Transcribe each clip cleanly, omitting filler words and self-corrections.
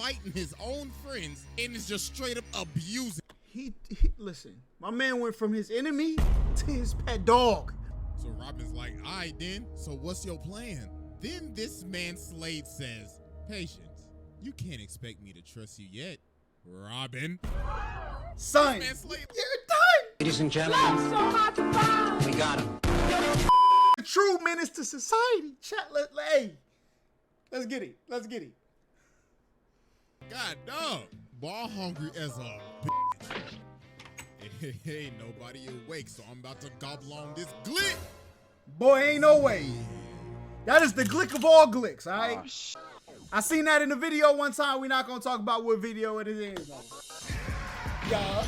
fighting his own friends and is just straight up abusing. He listen, my man went from his enemy to his pet dog. So Robin's like, all right then, so what's your plan? Then this man Slade says, patience, you can't expect me to trust you yet, Robin. Son, This man Slade, you're done. Ladies and gentlemen, we got him. The true menace to society. Chat, hey, let's get it. Let's get it. God dog, ball hungry as a bitch. Hey, nobody awake, so I'm about to gobble on this glick. Boy, ain't no way. That is the glick of all glicks, all right? I seen that in the video one time. We're not going to talk about what video it is. Yeah.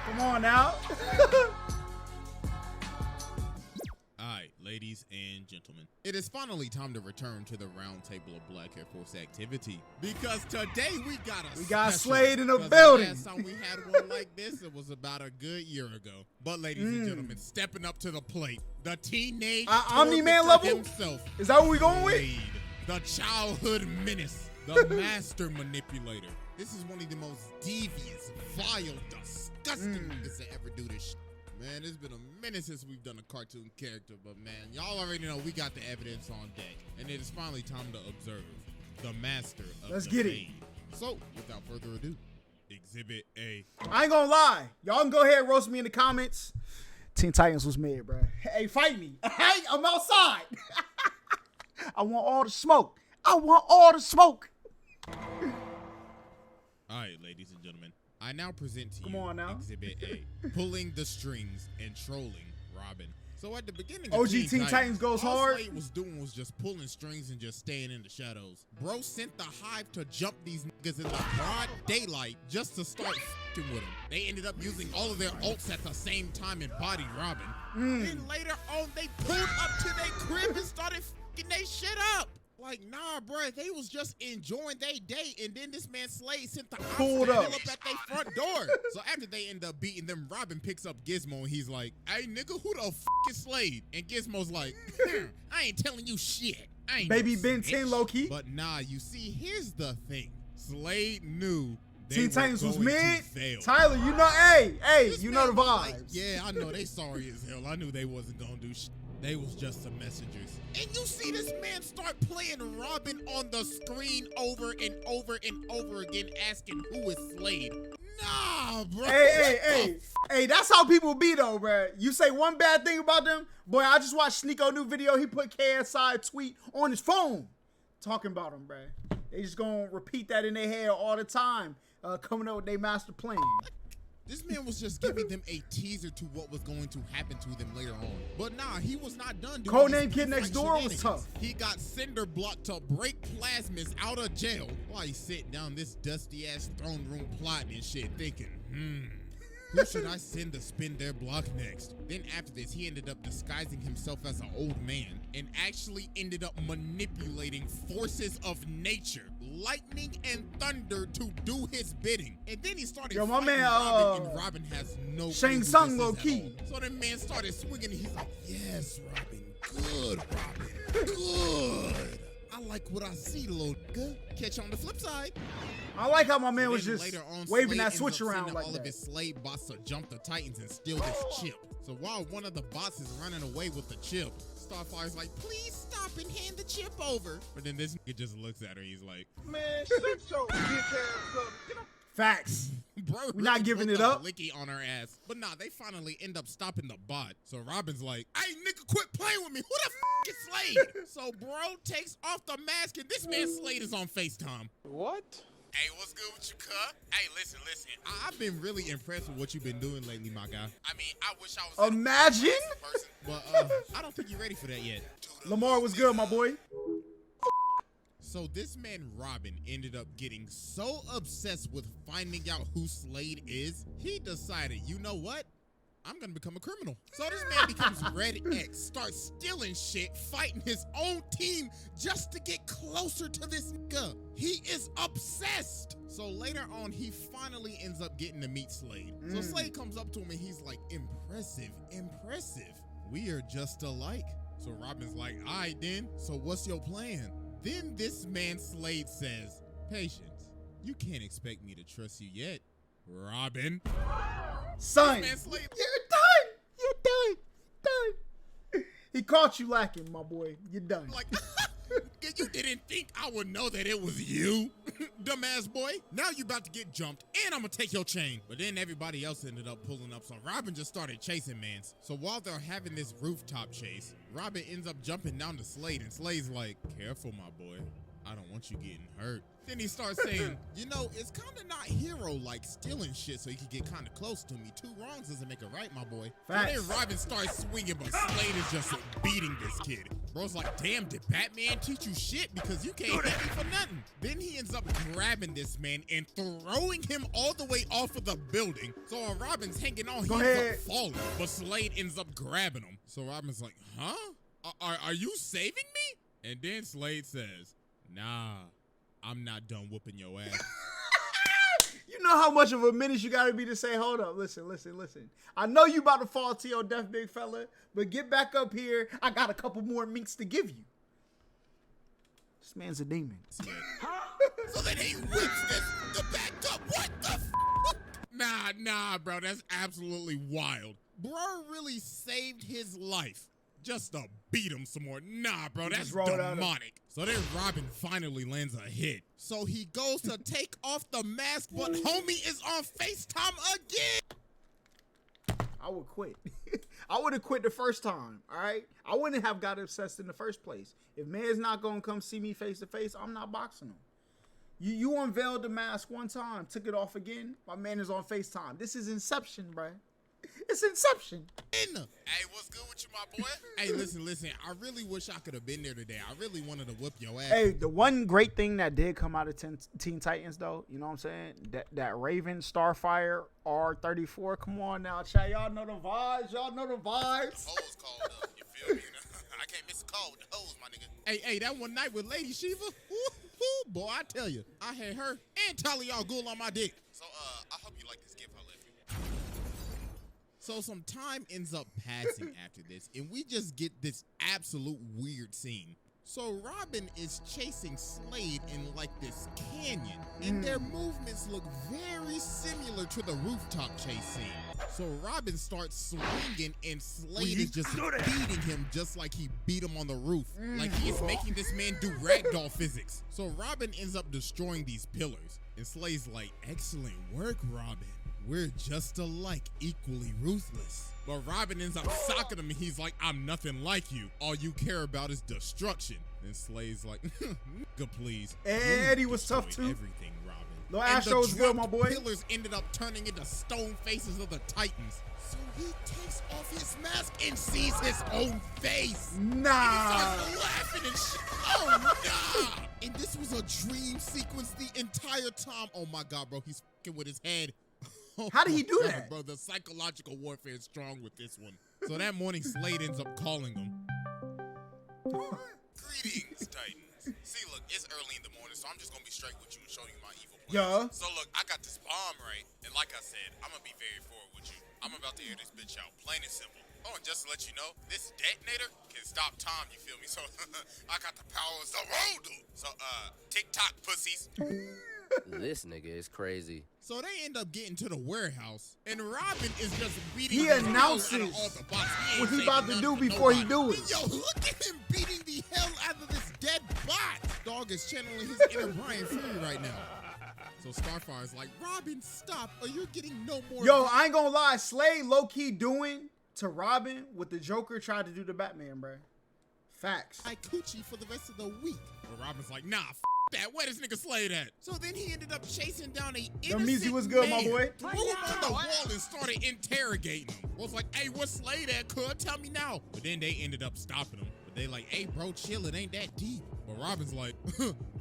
Come on now. Alright, ladies and gentlemen, it is finally time to return to the round table of Black Air Force activity. Because today we got Slade in the the building. last time we had one like this, it was about a good year ago. But ladies and gentlemen, stepping up to the plate, the teenage Omni-Man level? himself. Is that what we going with? Slade, the childhood menace, the master manipulator. This is one of the most devious, vile, disgusting niggas to ever do this shit. Man, it's been a minute since we've done a cartoon character, but man, y'all already know we got the evidence on deck. And it is finally time to observe the master of Let's the get it. fade. So, without further ado, Exhibit A. I ain't gonna lie. Y'all can go ahead and roast me in the comments. Teen Titans was mid, bro. Hey, fight me. Hey, I'm outside. I want all the smoke. I want all the smoke. All right, ladies and gentlemen, I now present to Come you on now. Exhibit A, pulling the strings and trolling Robin. So at the beginning OG of Teen Titans goes all hard. Slade was doing was just pulling strings and just staying in the shadows. Bro sent the hive to jump these niggas in the broad daylight just to start f***ing with them. They ended up using all of their ults at the same time and bodied Robin. Then later on, they pulled up to their crib and started f***ing they shit up. Like, nah, bro, they was just enjoying their day, and then this man Slade sent the ops to Pulled pull up. up at their front door. So after they end up beating them, Robin picks up Gizmo, and he's like, hey, nigga, who the f*** is Slade? And Gizmo's like, I ain't telling you shit. I ain't Baby no Ben snitch. 10 low-key. But nah, you see, here's the thing. Slade knew they Teen were Titans was going to mid. fail. Tyler, you know, hey, This you know the man was vibes. like, yeah, I know they sorry as hell. I knew they wasn't gonna do shit. They was just some messengers. And you see this man start playing Robin on the screen over and over and over again, asking who is Slade. Nah, bro. Hey, that's how people be though, bro. You say one bad thing about them, boy, I just watched Sneeko new video. He put KSI tweet on his phone talking about him, bro. They just gonna repeat that in their head all the time, coming up with their master plan. This man was just giving them a teaser to what was going to happen to them later on. But nah, he was not done doing Codename these Kid Next Door was shenanigans. tough. He got Cinder Block to break plasmas out of jail while he's sitting down this dusty ass throne room plotting and shit, thinking, who should I send to spin their block next? Then after this, he ended up disguising himself as an old man and actually ended up manipulating forces of nature, lightning and thunder to do his bidding. And then he started Yo, my fighting man, Robin, and Robin has no Shang clue who Tsung this is low at key. all. So the man started swinging and he's like, yes, Robin, good, Robin, good. I like what I see, little nigga. Catch you on the flip side. I like how my man was Then just later on, waving Slade that ends switch up around sending like all that. of his Slade bots to jump the Titans and steal this chip. So while one of the bots is running away with the chip, Starfire's like, please stop and hand the chip over. But then this nigga just looks at her. He's like, Man, shut your bitch ass up. Get up. Facts. bro, We not giving put it the up. Blicky on her ass. But nah, they finally end up stopping the bot. So Robin's like, hey, nigga, quit playing with me. Who the f is Slade? So bro takes off the mask and this man Slade is on FaceTime. What? Hey, what's good with you, cuz? Hey, listen. I've been really impressed with what you've been doing lately, my guy. I mean, I wish I was Imagine. that person, but I don't think you're ready for that yet. Lamar was good, my boy. So this man Robin ended up getting so obsessed with finding out who Slade is, he decided, you know what? I'm gonna become a criminal. So this man becomes Red X, starts stealing shit, fighting his own team just to get closer to this nigga. He is obsessed. So later on, he finally ends up getting to meet Slade. So Slade comes up to him and he's like, impressive. we are just alike. So Robin's like, all right then, so what's your plan? Then this man Slade says, patience, you can't expect me to trust you yet, Robin. Son, Man Slade, you're done. You're done. He caught you lacking, my boy. You're done. like, you didn't think I would know that it was you, dumbass boy? Now you about to get jumped, and I'm gonna take your chain. But then everybody else ended up pulling up, so Robin just started chasing mans. So while they're having this rooftop chase, Robin ends up jumping down to Slade, and Slade's like, careful, my boy. I don't want you getting hurt. Then he starts saying, you know, it's kind of not hero-like stealing shit so you can get kind of close to me. 2 wrongs doesn't make it right, my boy. Facts. So then Robin starts swinging, but Slade is just beating this kid. Bro's like, damn, did Batman teach you shit? Because you can't hit me for nothing. Then he ends up grabbing this man and throwing him all the way off of the building. So while Robin's hanging on, he ends up falling, but Slade ends up grabbing him. So Robin's like, huh? Are you saving me? And then Slade says, nah, I'm not done whooping your ass. You know how much of a menace you gotta be to say, hold up, listen. I know you about to fall to your death, big fella, but get back up here. I got a couple more minks to give you. This man's a demon. So then he whips the back up. What the f? Nah, bro, that's absolutely wild. Bro really saved his life just to beat him some more. Nah, bro, that's demonic. So then Robin finally lands a hit. So he goes to take off the mask, but homie is on FaceTime again. I would quit. I would have quit the first time, all right? I wouldn't have got obsessed in the first place. If man's not gonna come see me face to face, I'm not boxing him. You unveiled the mask one time, took it off again, my man is on FaceTime. This is Inception, bruh. It's Inception. Hey, what's good with you, my boy? Hey, listen. I really wish I could have been there today. I really wanted to whip your ass. Hey, the one great thing that did come out of Teen Titans, though, you know what I'm saying? That Raven Starfire R34. Come on now, chat. Y'all know the vibes. The hoes called up. You feel me? I can't miss a call with the hoes, my nigga. Hey, that one night with Lady Shiva, boy, I tell you, I had her and Talia al Ghul on my dick. So, I hope you like this gift I left you. So some time ends up passing after this, and we just get this absolute weird scene. So Robin is chasing Slade in like this canyon, and their movements look very similar to the rooftop chase scene. So Robin starts swinging, and Slade is just beating him just like he beat him on the roof. Like he is making this man do ragdoll physics. So Robin ends up destroying these pillars, and Slade's like, excellent work, Robin. We're just alike, equally ruthless. But Robin ends up socking him, and he's like, I'm nothing like you. All you care about is destruction. And Slade's like, nigga, please. And he was tough too. Everything, Robin. No, Astro was good, my boy. The pillars ended up turning into stone faces of the Titans. So he takes off his mask and sees his own face. Nah. And he starts laughing and shit. Oh, nah. And this was a dream sequence the entire time. Oh my God, bro. He's fucking with his head. How did he do that? Bro, the psychological warfare is strong with this one. So that morning, Slade ends up calling him. Greetings, Titans. See, look, it's early in the morning, so I'm just going to be straight with you and show you my evil plans. Yeah. So, look, I got this bomb, right? And like I said, I'm going to be very forward with you. I'm about to air this bitch out, plain and simple. Oh, and just to let you know, this detonator can stop time, you feel me? So, I got the power of the road, dude. So, TikTok pussies. This nigga is crazy. So they end up getting to the warehouse, and Robin is just beating He the hell announces out of all the bots. what he ain't about to saying do nothing before to he nobody. do it. Yo, look at him beating the hell out of this dead bot. Dog is channeling his inner Brian Fury right now. So Starfire's like, Robin, stop, or you're getting no more. Yo, I ain't gonna lie. Slade low-key doing to Robin what the Joker tried to do to Batman, bro. Facts. I coochie for the rest of the week. But Robin's like, nah, that. Where this nigga Slade at? So then he ended up chasing down a innocent was good, man, my boy. threw him on the wall and started interrogating him. I was like, hey, where's Slade at, cuz? Tell me now. But then they ended up stopping him. But they like, hey, bro, chill. It ain't that deep. But Robin's like,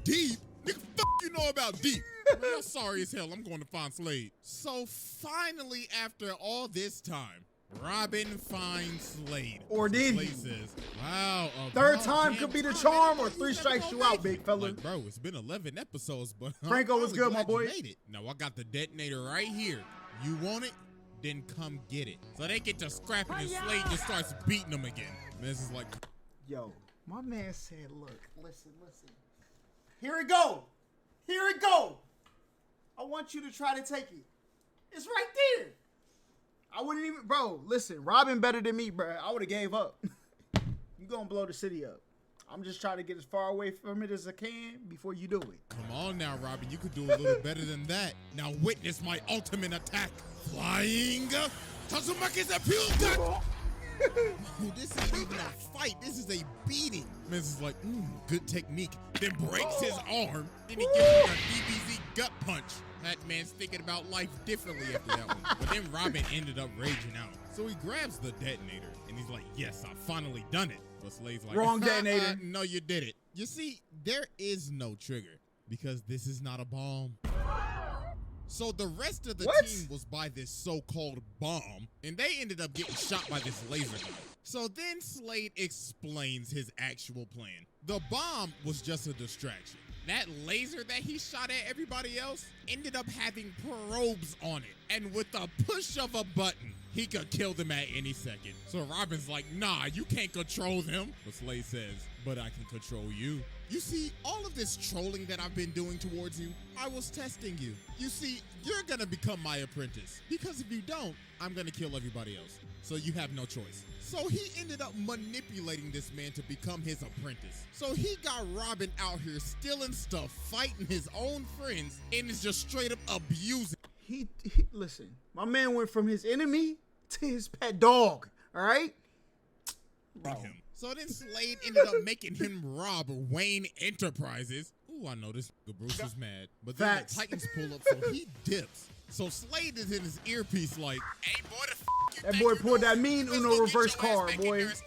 deep? Nigga, you know about deep? Man, I'm sorry as hell. I'm going to find Slade. So finally, after all this time, Robin finds Slade. Or did Slade he? says, wow. Third time could be the charm, or 3 strikes you out, big fella. Like, bro, it's been 11 episodes, but Franco was I'm good, my glad you boy. made it. Now I got the detonator right here. You want it? then come get it. So they get to scrapping and Slade just starts beating them again. And this is like, yo, my man said, look, listen. Here it go. I want you to try to take it. It's right there. I wouldn't even, bro, listen, Robin better than me, bro. I would have gave up. You gonna blow the city up. I'm just trying to get as far away from it as I can before you do it. come on now, Robin. You could do a little better than that. Now witness my ultimate attack. Flying Tazumaki's appeal. Oh, this isn't even a fight. This is a beating. Miz is like, good technique. Then breaks his arm. Then he gives him a DBZ gut punch. That man's thinking about life differently after that one. But then Robin ended up raging out. So he grabs the detonator and he's like, yes, I finally done it. But Slade's like, wrong detonator. No, you did it. You see, there is no trigger because this is not a bomb. So the rest of the team was by this so-called bomb, and they ended up getting shot by this laser gun. So then Slade explains his actual plan. The bomb was just a distraction. That laser that he shot at everybody else ended up having probes on it. And with the push of a button, he could kill them at any second. So Robin's like, nah, you can't control them. But Slade says, but I can control you. You see, all of this trolling that I've been doing towards you, I was testing you. You see, you're gonna become my apprentice. Because if you don't, I'm gonna kill everybody else. So you have no choice. So he ended up manipulating this man to become his apprentice. So he got Robin out here stealing stuff, fighting his own friends, and is just straight up abusing. He listen, my man went from his enemy to his pet dog, all right? Him. So then Slade ended up making him rob Wayne Enterprises. Ooh, I know this Bruce is mad. But then the Titans pull up, so he dips. So Slade is in his earpiece like, hey boy, the f you that boy pulled that mean Uno reverse card, boy. Or it's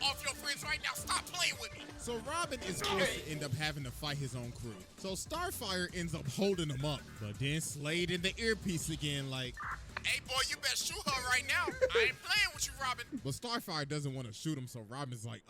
off your friends right now. Stop playing with me. So Robin is forced to end up having to fight his own crew. So Starfire ends up holding him up. But then Slade in the earpiece again like, hey boy, you better shoot her right now. I ain't playing with you, Robin. But Starfire doesn't want to shoot him, so Robin's like,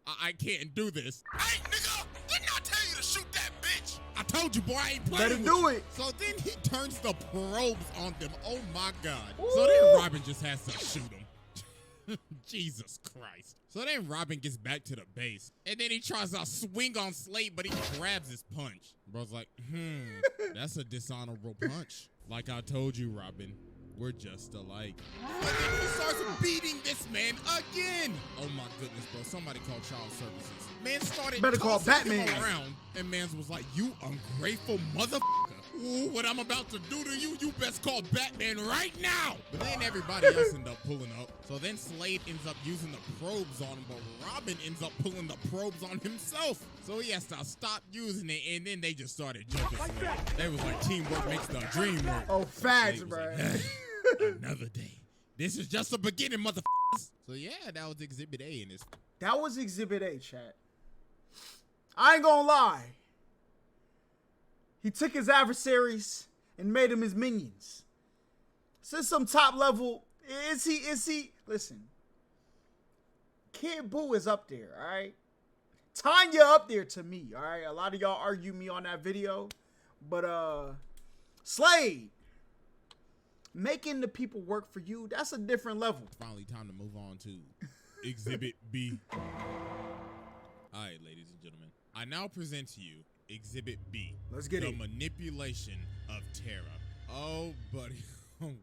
I can't do this. Hey, nigga, didn't I tell you to shoot that bitch? I told you, boy, I ain't playing Let him with do you. it. So then he turns the probes on them. Oh my God. So then Robin just has to shoot him. Jesus Christ. So then Robin gets back to the base, and then he tries to swing on Slade, but he grabs his punch. Bro's like, that's a dishonorable punch. Like I told you, Robin, we're just alike. And then he starts beating this man again. Oh my goodness, bro. Somebody call child services. Man started Better call tossing him Batman. around, and mans was like, you ungrateful motherfucker. Ooh, what I'm about to do to you, you best call Batman right now. But then everybody else ended up pulling up. So then Slade ends up using the probes on him, but Robin ends up pulling the probes on himself. So he has to stop using it, and then they just started jumping Slade. They was like, teamwork makes the dream work. Oh, facts, Slade was bro. like, another day. This is just the beginning, motherfuckers. So yeah, that was Exhibit A in this. That was Exhibit A, chat. I ain't gonna lie. He took his adversaries and made them his minions. Since some top level, is he, listen. Kid Buu is up there, all right? Tanya up there to me, all right? A lot of y'all argue me on that video. But, Slade, making the people work for you, that's a different level. Finally time to move on to Exhibit B. All right, ladies and gentlemen. I now present to you Exhibit B. Let's get it. The manipulation of Terra. Oh, buddy.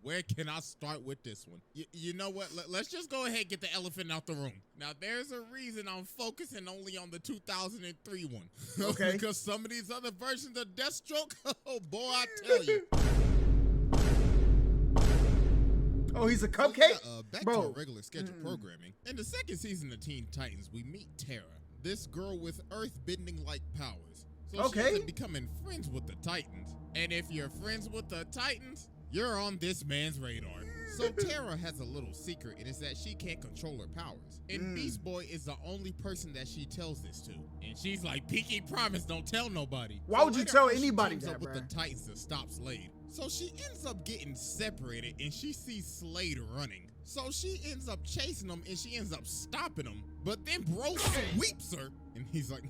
Where can I start with this one? You know what? Let's just go ahead and get the elephant out the room. Now, there's a reason I'm focusing only on the 2003 one. Okay. Because some of these other versions of Deathstroke, oh, boy, I tell you. Oh, he's a cupcake? Yeah, back to our regular scheduled programming. In the second season of Teen Titans, we meet Terra, this girl with earth-bending-like powers. So she ends up becoming friends with the Titans. And if you're friends with the Titans, you're on this man's radar. So Terra has a little secret, and it's that she can't control her powers. And Beast Boy is the only person that she tells this to. And she's like, pinky promise, don't tell nobody. Why would you later tell on, anybody she teams that, up with bruh? the Titans to stop Slade. So she ends up getting separated, and she sees Slade running. So she ends up chasing him, and she ends up stopping him. But then bro sweeps her, and he's like,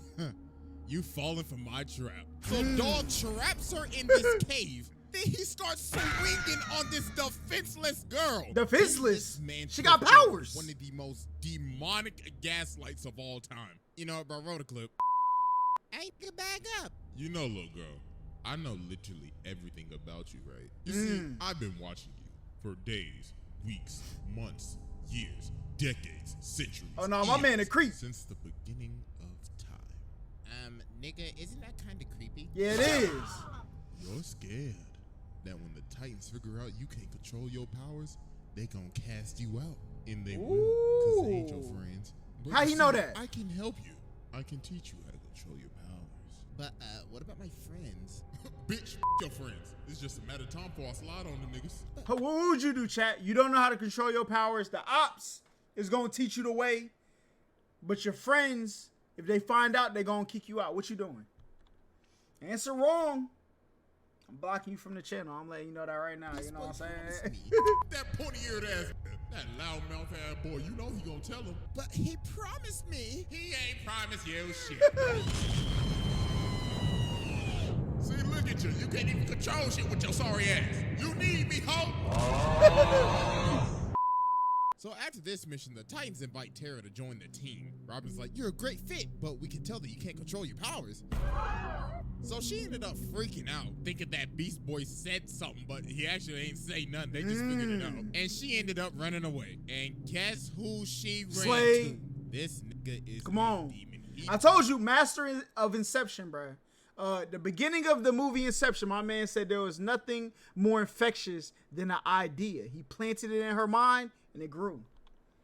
you falling for my trap. So dog traps her in this cave, Then he starts swinging on this defenseless girl. Defenseless? This man She got took her powers. One of the most demonic gaslights of all time. You know, bro, roll the clip. Hey, get back up. You know, little girl, I know literally everything about you, right? You see, I've been watching you for days, weeks, months, years, decades, centuries. Oh no, my years, man a creep. Since the beginning of time. Nigga, isn't that kind of creepy? Yeah, it is. You're scared that when the Titans figure out you can't control your powers, they gonna cast you out. And they will, because they ain't your friends. But How you he see, know that? I can help you. I can teach you how to control your powers. But, what about my friends? Bitch, your friends. It's just a matter of time before I slide on them niggas. What would you do, chat? You don't know how to control your powers. The ops is gonna teach you the way. But your friends, if they find out, they're gonna kick you out. What you doing? Answer wrong. I'm blocking you from the channel. I'm letting you know that right now. You know what I'm saying? That pointy-eared ass, that loudmouth ass boy, you know he gonna tell him. But he promised me. He ain't promised you shit. See, look at you. You can't even control shit with your sorry ass. You need me, ho. So after this mission, the Titans invite Tara to join the team. Robin's like, you're a great fit, but we can tell that you can't control your powers. So she ended up freaking out, thinking that Beast Boy said something, but he actually ain't say nothing. They just figured it out. And she ended up running away. And guess who she ran Slade. to? This nigga is Come a on. demon. I told you, master of Inception, bro. The beginning of the movie Inception, my man said there was nothing more infectious than an idea. He planted it in her mind, and it grew.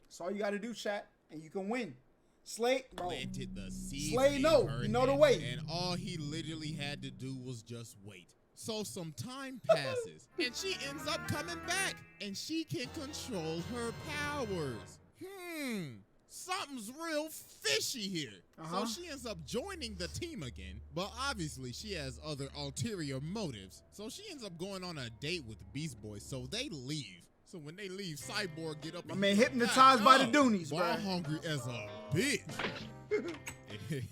That's all you got to do, chat, and you can win. Slade, bro. Planted the seed. Slade, no, you know the way. And all he literally had to do was just wait. So some time passes, and she ends up coming back, and she can control her powers. Something's real fishy here. So she ends up joining the team again, but obviously she has other ulterior motives. So she ends up going on a date with Beast Boy, so they leave. So when they leave, Cyborg get up. My man hypnotized by the Doonies, boy. bro. I'm hungry as a bitch.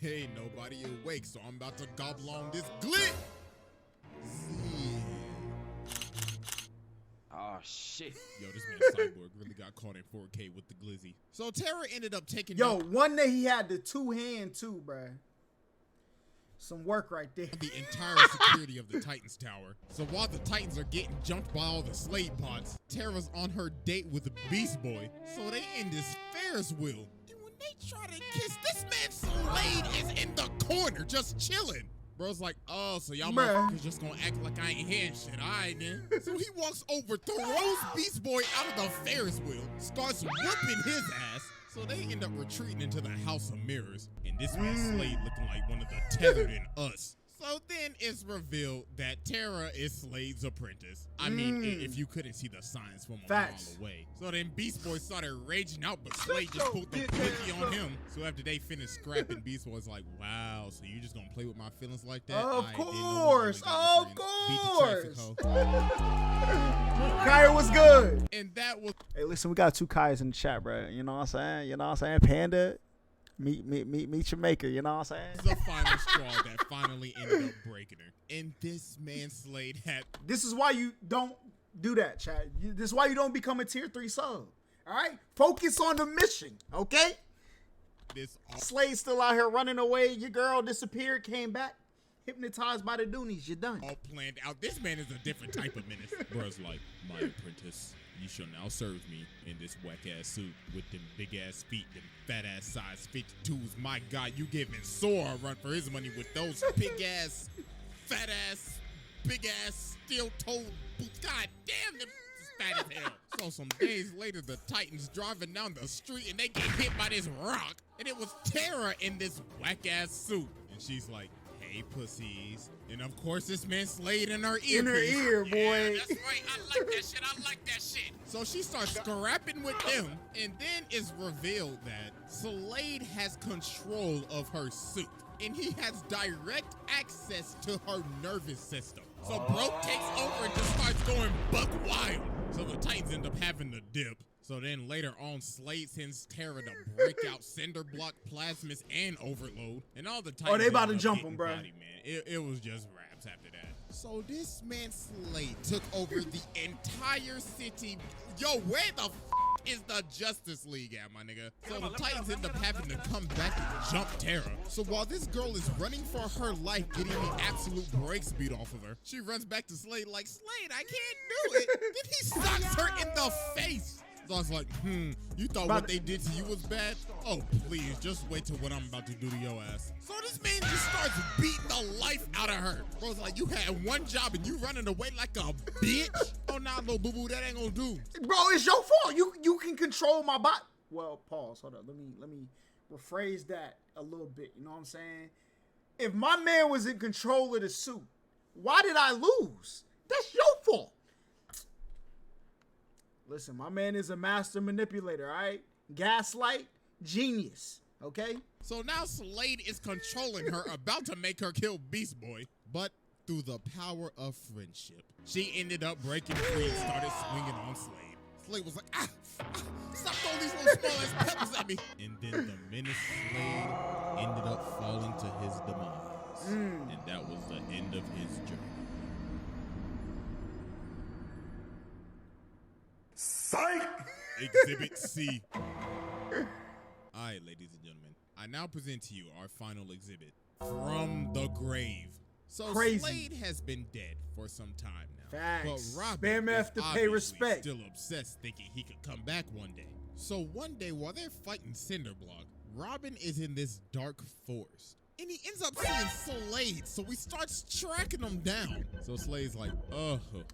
Ain't nobody awake, so I'm about to gobble on this glit. Oh shit. Yo, this man Cyborg really got caught in 4K with the glizzy. So Tara ended up taking one day he had the two-hand too, bro. Some work right there. the entire security of the Titans Tower. So while the Titans are getting jumped by all the Slade pods, Tara's on her date with the Beast Boy. So they in this Ferris wheel. And when they try to kiss, this man Slade is in the corner just chilling. Bro's like, oh, so y'all motherfuckers just gonna act like I ain't hearing shit. All right, then. So he walks over, throws Beast Boy out of the Ferris wheel, starts whooping his ass. So they end up retreating into the House of Mirrors. And this man Slade looking like one of the tethered in us. So then it's revealed that Tara is Slade's apprentice. I mean, if you couldn't see the signs from a mile away. So then Beast Boy started raging out, but Slade just pulled the quickie on him. So after they finished scrapping, Beast Boy's like, wow, so you just gonna play with my feelings like that? Of I course, of course. Kaya was good. And that was... Hey, listen, we got two Kayas in the chat, bro. You know what I'm saying? You know what I'm saying? Panda. Meet your maker, you know what I'm saying? The final straw that finally ended up breaking her. And this man Slade had... This is why you don't do that, chat. This is why you don't become a tier 3 sub. All right? Focus on the mission, okay? Slade's still out here running away. Your girl disappeared, came back. Hypnotized by the Doonies. You're done. All planned out. This man is a different type of menace. Bruh's like, my apprentice, you shall now serve me in this whack-ass suit with them big-ass feet, them fat-ass size 52s. My God, you giving Sora a run for his money with those big-ass, fat-ass, big-ass, steel-toed boots. God damn, them fat as hell. So some days later, the Titans driving down the street, and they get hit by this rock. And it was Tara in this whack-ass suit. And she's like, hey, pussies. And of course, this man Slade in her ear. In her ear, boy. Yeah, that's right. I like that shit. I like that shit. So she starts scrapping with them. And then it's revealed that Slade has control of her suit. And he has direct access to her nervous system. So bro takes over and just starts going buck wild. So the Titans end up having to dip. So then later on, Slade sends Tara to break out Cinder Block, Plasmus, and Overload. And all the Titans they about to end up jump getting him, bro. body, man. It was just raps after that. So this man Slade took over the entire city. Yo, where the is the Justice League at, my nigga? So the Titans end up having to come back and jump Terra. So while this girl is running for her life, getting the absolute brakes beat off of her, she runs back to Slade like, Slade, I can't do it. Then he socks her in the face. So I was like, you thought what they did to you was bad? Oh, please, just wait till what I'm about to do to your ass. So this man just starts beating the life out of her. Bro's like, you had one job and you running away like a bitch? Oh, nah, little boo-boo, that ain't gonna do. Bro, it's your fault. You can control my body. Well, pause. Hold up. Let me rephrase that a little bit. You know what I'm saying? If my man was in control of the suit, why did I lose? That's your fault. Listen, my man is a master manipulator, all right? Gaslight, genius, okay? So now Slade is controlling her, about to make her kill Beast Boy. But through the power of friendship, she ended up breaking free and started swinging on Slade. Slade was like, stop throwing these little small-ass pebbles at me. And then the menace Slade ended up falling to his demise. And that was the end of his journey. Psych! Exhibit C. All right, ladies and gentlemen, I now present to you our final exhibit, From the Grave. So Crazy. Slade has been dead for some time now. Facts. But Robin Spam is F to pay obviously respect. still obsessed, thinking he could come back one day. So one day while they're fighting Cinderblock, Robin is in this dark forest. And he ends up seeing Slade, so he starts tracking him down. So Slade's like,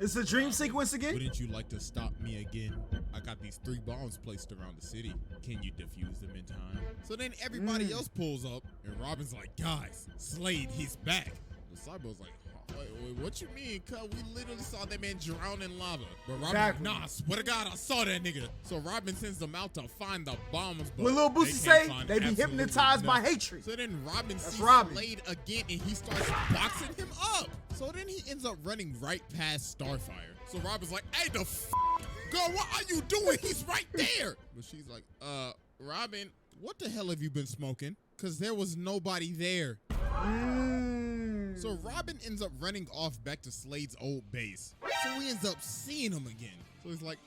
It's a dream sequence again? wouldn't you like to stop me again? I got these 3 bombs placed around the city. Can you defuse them in time? So then everybody else pulls up, and Robin's like, guys, Slade, he's back. And Cyborg's like, wait, what you mean, cuz? We literally saw that man drown in lava. But Robin's like, nah, I swear to God, I saw that nigga. So Robin sends them out to find the bombs. But What Lil Boosie they say? can't find They be absolutely hypnotized by nothing. hatred. So then Robin sees Robin. Slade again, and he starts boxing him up. So then he ends up running right past Starfire. So Robin's like, hey, the girl, what are you doing? He's right there. But she's like, Robin, what the hell have you been smoking? Because there was nobody there. So Robin ends up running off back to Slade's old base. So he ends up seeing him again. So he's like,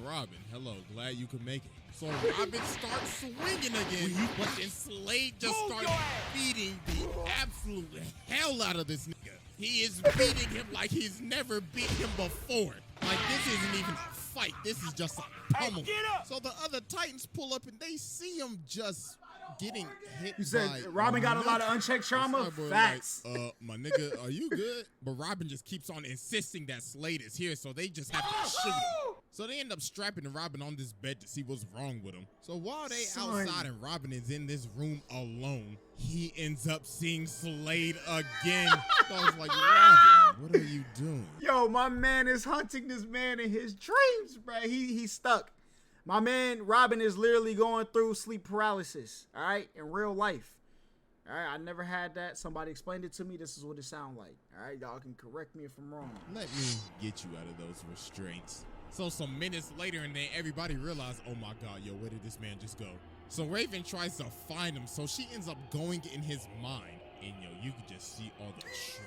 Robin, hello, glad you could make it. So Robin starts swinging again, but then Slade just starts beating the absolute hell out of this nigga. He is beating him like he's never beat him before. Like, this isn't even a fight. This is just a pummel. So the other Titans pull up and they see him just getting hit. You said by Robin got a lot of unchecked trauma? Cyborg Facts. like, my nigga, are you good? But Robin just keeps on insisting that Slade is here, so they just have to shoot him. So they end up strapping Robin on this bed to see what's wrong with him. So while they outside and Robin is in this room alone, he ends up seeing Slade again. So I was like, Robin, what are you doing? Yo, my man is hunting this man in his dreams, bro. He's stuck. My man Robin is literally going through sleep paralysis, all right, in real life. All right, I never had that. Somebody explained it to me. This is what it sounds like. All right, y'all can correct me if I'm wrong. Let me get you out of those restraints. So some minutes later, and then everybody realized, oh my God, yo, where did this man just go? So Raven tries to find him, so she ends up going in his mind. And yo, you can just see all the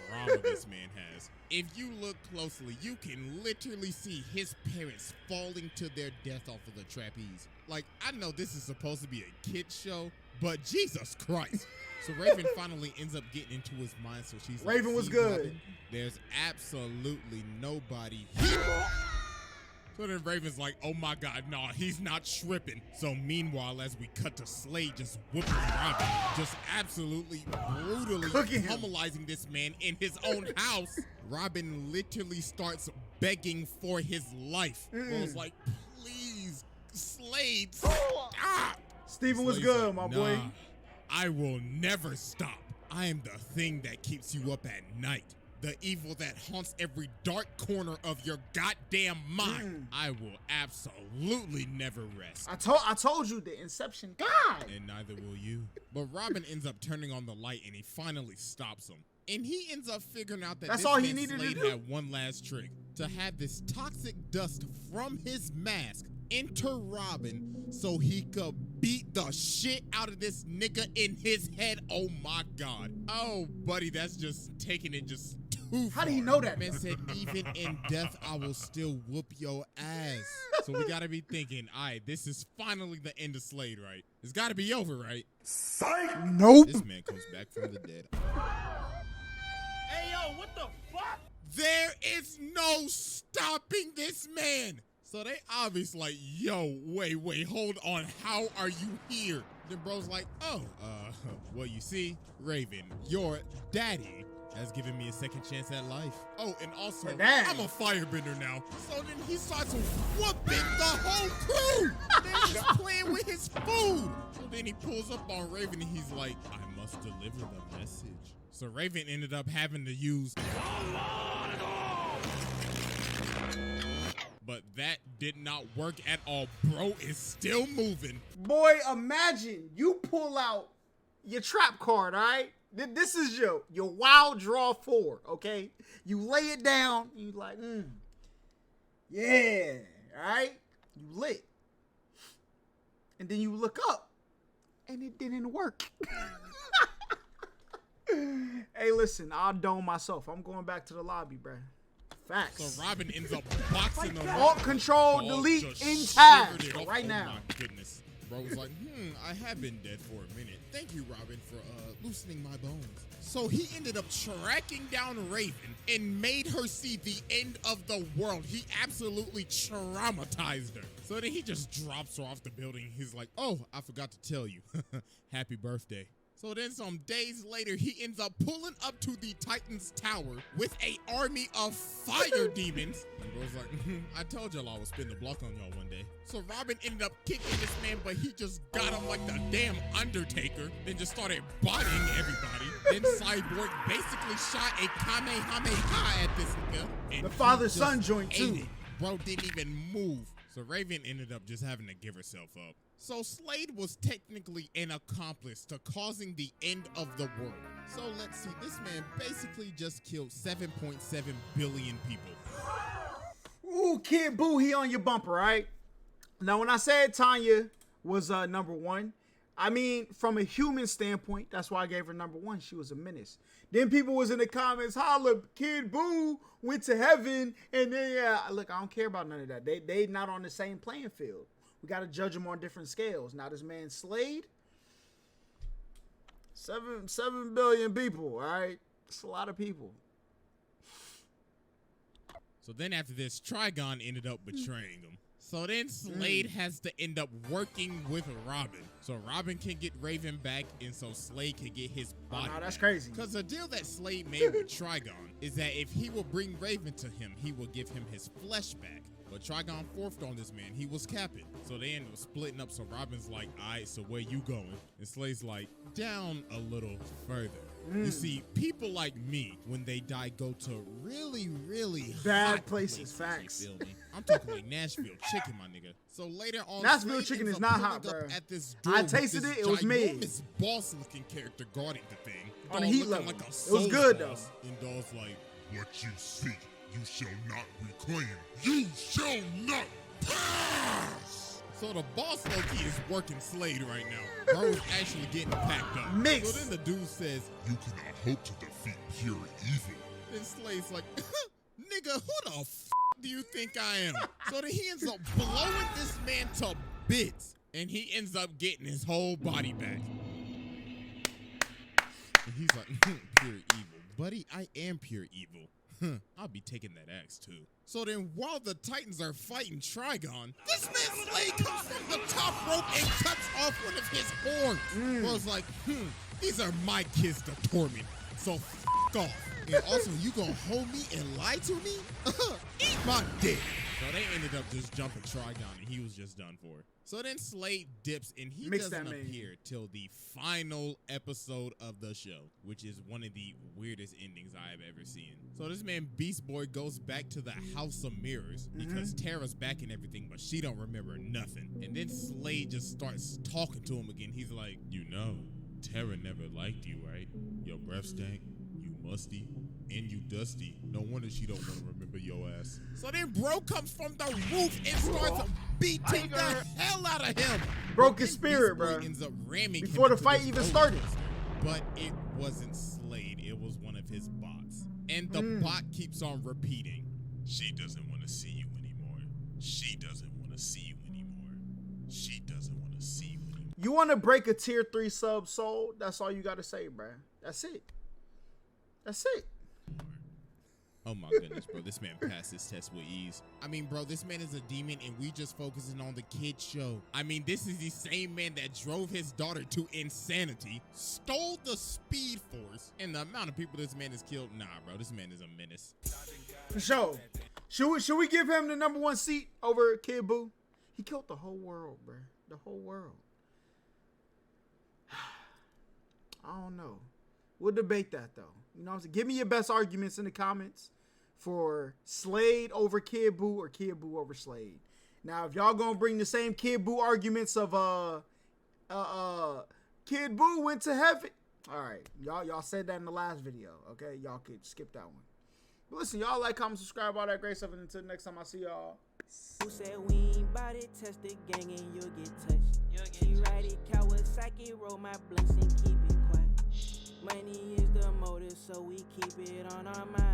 trauma this man has. If you look closely, you can literally see his parents falling to their death off of the trapeze. Like, I know this is supposed to be a kid's show, but Jesus Christ. So Raven finally ends up getting into his mind, so she's like, Raven was "See, good. Robin, there's absolutely nobody here." So then Raven's like, oh my God, nah, he's not tripping. So meanwhile, as we cut to Slade just whooping Robin, just absolutely brutally pummelizing this man in his own house, Robin literally starts begging for his life. I was like, please, Slade, stop. Steven was Slade's good, like, my boy. "Nah, I will never stop. I am the thing that keeps you up at night. The evil that haunts every dark corner of your goddamn mind. I will absolutely never rest. I told you the Inception God. And neither will you. But Robin ends up turning on the light and he finally stops him. And he ends up figuring out that That's this all he man needed to Slade do? had one last trick. To have this toxic dust from his mask enter Robin so he could beat the shit out of this nigga in his head. Oh my God. Oh, buddy, that's just taking it just too far. How did he know that? Man said, even in death, I will still whoop your ass. So we gotta be thinking, all right, this is finally the end of Slade, right? It's gotta be over, right? Nope. This man comes back from the dead. Hey, yo, what the fuck? There is no stopping this man. So they obviously like, yo, wait, hold on. How are you here? Then bro's like, oh, well, you see, Raven, your daddy has given me a second chance at life. Oh, and also, I'm a firebender now. So then he starts whooping the whole crew. They're just playing with his food. So then he pulls up on Raven and he's like, I must deliver the message. So Raven ended up having to use... But that did not work at all. Bro is still moving. Boy, imagine you pull out your trap card, all right? This is your wild draw 4, okay? You lay it down, and you like, yeah, all right? You lit. And then you look up, and it didn't work. Hey, listen, I'll dome myself. I'm going back to the lobby, bruh. Facts. So Robin ends up boxing him. Alt Control Delete in tab right now. Oh my goodness. Bro was like, I have been dead for a minute. Thank you, Robin, for loosening my bones. So he ended up tracking down Raven and made her see the end of the world. He absolutely traumatized her. So then he just drops her off the building. He's like, oh, I forgot to tell you. Happy birthday. So then some days later, he ends up pulling up to the Titan's tower with an army of fire demons. And bro's like, I told y'all I would spin the block on y'all one day. So Robin ended up kicking this man, but he just got him like the damn Undertaker. Then just started bodying everybody. Then Cyborg basically shot a Kamehameha at this nigga. And the father-son joint too. It. Bro didn't even move. So Raven ended up just having to give herself up. So Slade was technically an accomplice to causing the end of the world. So let's see, this man basically just killed 7.7 billion people. Ooh, Kid Boo, he on your bumper, right? Now, when I said Tanya was number 1, I mean, from a human standpoint, that's why I gave her number 1. She was a menace. Then people was in the comments, holla, Kid Boo went to heaven, and then, look, I don't care about none of that. They not on the same playing field. We got to judge them on different scales. Now, this man Slade, 7 billion people, all right? That's a lot of people. So then after this, Trigon ended up betraying him. So then Slade has to end up working with Robin. So Robin can get Raven back, and so Slade can get his body. Oh, no, that's crazy. Because the deal that Slade made with Trigon is that if he will bring Raven to him, he will give him his flesh back. But Trigon forfed on this man. He was capping. So they ended up splitting up. So Robin's like, all right, so where you going? And Slade's like, down a little further. You see, people like me, when they die, go to really, really bad hot places. Facts. You feel me? I'm talking like Nashville chicken, my nigga. So later on, Nashville Slade chicken ends is up not pulling hot, up bro. At this I door tasted with it. this It was mid. ginormous boss-looking character guarding the thing. On a Dog heat looking level. like a It was soul good, boss. And Dog's like, What you seek, you shall not reclaim. You shall not pass! so the boss Loki is working Slade right now. Bro's actually getting packed up. Mix. So then the dude says, You cannot hope to defeat pure evil. then Slade's like, nigga, who the f do you think I am? So then he ends up blowing this man to bits, and he ends up getting his whole body back. And he's like, pure evil. Buddy, I am pure evil. I'll be taking that axe too. So then while the Titans are fighting Trigon, this man Slade comes from the top rope and cuts off one of his horns. Bro's like, these are my kids to torment, so f off. And also, you gonna hold me and lie to me? Eat my dick. So they ended up just jumping Trigon, and he was just done for. So then Slade dips, and he doesn't appear till the final episode of the show, which is one of the weirdest endings I have ever seen. So this man Beast Boy goes back to the House of Mirrors because Tara's back and everything, but she don't remember nothing. And then Slade just starts talking to him again. He's like, you know, Tara never liked you, right? Your breath stank, you musty, and you dusty. No wonder she don't want to remember your ass. So then bro comes from the roof and starts beating the hell out of him. Broke his spirit, bro. Ends up ramming before him the into fight this even boat. started. But it wasn't Slade. It was one of his bots. And the bot keeps on repeating, she doesn't want to see you anymore. She doesn't want to see you anymore. She doesn't want to see you anymore. You want to break a tier 3 sub soul? That's all you got to say, bruh. That's it. That's it. Oh my goodness, bro. This man passed his test with ease. I mean, bro, this man is a demon and we just focusing on the kid show. I mean, this is the same man that drove his daughter to insanity, stole the speed force, and the amount of people this man has killed. Nah, bro, this man is a menace. For sure. Should we give him the #1 seat over Kid Buu? He killed the whole world, bruh. The whole world. I don't know. We'll debate that, though. You know what I'm saying? Give me your best arguments in the comments for Slade over Kid Buu or Kid Buu over Slade. Now, if y'all gonna bring the same Kid Buu arguments of Kid Buu went to heaven. All right, y'all said that in the last video. Okay, y'all could skip that one. But listen, y'all like, comment, subscribe, all that great stuff. And until next time I see y'all. Who said we ain't bout it? Test the gang and you'll get touched. She ride it, Kawasaki, roll my blunts and keep it quiet. Money is the motive, so we keep it on our mind.